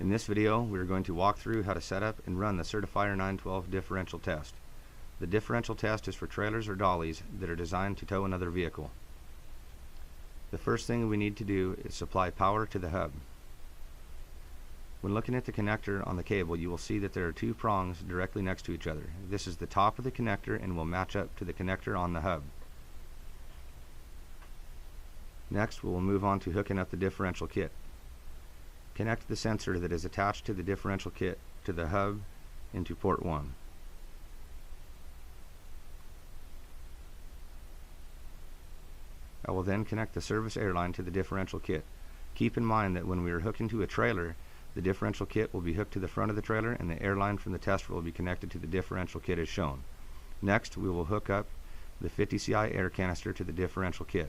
In this video, we are going to walk through how to set up and run the Certifier 912 differential test. The differential test is for trailers or dollies that are designed to tow another vehicle. The first thing we need to do is supply power to the hub. When looking at the connector on the cable, you will see that there are two prongs directly next to each other. This is the top of the connector and will match up to the connector on the hub. Next, we will move on to hooking up the differential kit. Connect the sensor that is attached to the differential kit to the hub into port 1. I will then connect the service airline to the differential kit. Keep in mind that when we are hooking to a trailer, the differential kit will be hooked to the front of the trailer and the airline from the tester will be connected to the differential kit as shown. Next, we will hook up the 50 CI air canister to the differential kit.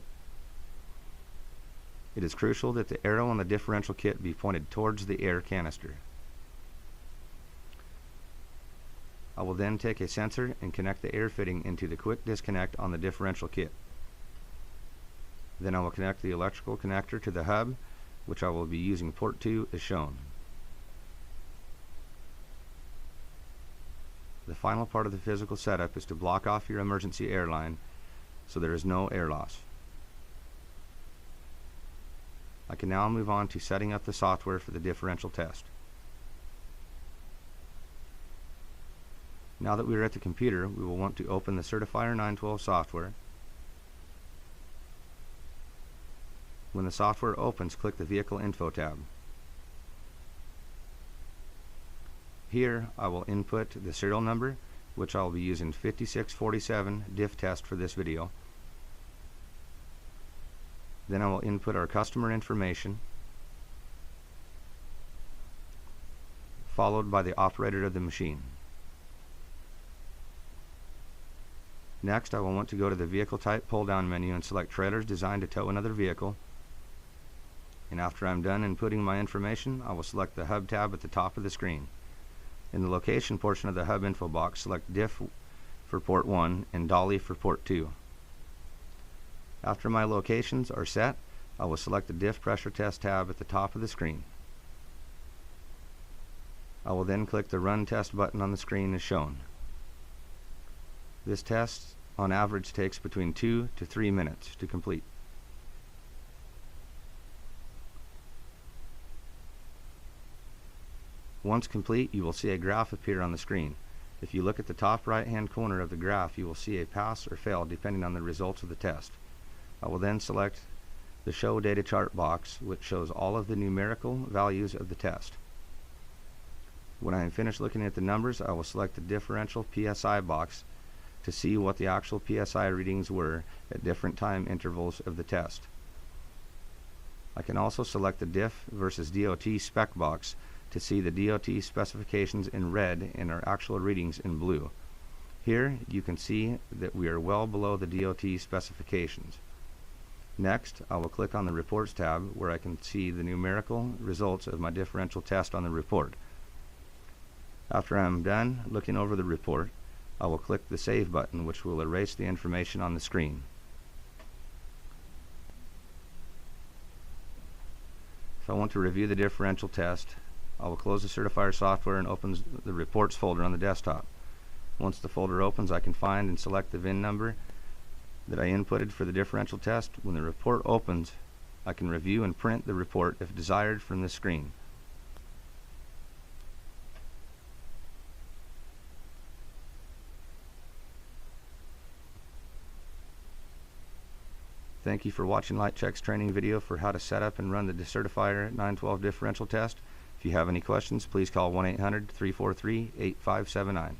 It is crucial that the arrow on the differential kit be pointed towards the air canister. I will then take a sensor and connect the air fitting into the quick disconnect on the differential kit. Then I will connect the electrical connector to the hub, which I will be using port 2 as shown. The final part of the physical setup is to block off your emergency airline so there is no air loss. I can now move on to setting up the software for the differential test. Now that we are at the computer, we will want to open the Certifier 912 software. When the software opens, click the Vehicle Info tab. Here I will input the serial number, which I will be using 5647 diff test for this video. Then I will input our customer information, followed by the operator of the machine. Next, I will want to go to the Vehicle Type pull-down menu and select Trailers designed to tow another vehicle. And after I'm done inputting my information, I will select the Hub tab at the top of the screen. In the Location portion of the Hub info box, select Diff for port 1 and Dolly for port 2. After my locations are set, I will select the Diff Pressure Test tab at the top of the screen. I will then click the Run Test button on the screen as shown. This test on average takes between 2 to 3 minutes to complete. Once complete, you will see a graph appear on the screen. If you look at the top right hand corner of the graph, you will see a pass or fail depending on the results of the test. I will then select the Show Data Chart box, which shows all of the numerical values of the test. When I am finished looking at the numbers, I will select the Differential PSI box to see what the actual PSI readings were at different time intervals of the test. I can also select the Diff versus DOT spec box to see the DOT specifications in red and our actual readings in blue. Here you can see that we are well below the DOT specifications. Next, I will click on the Reports tab where I can see the numerical results of my differential test on the report. After I am done looking over the report, I will click the Save button, which will erase the information on the screen. If I want to review the differential test, I will close the Certifier software and open the Reports folder on the desktop. Once the folder opens, I can find and select the VIN number that I inputted for the differential test. When the report opens, I can review and print the report if desired from this screen. Thank you for watching Lite-Check's training video for how to set up and run the Certifier 912 differential test. If you have any questions, please call 1-800-343-8579.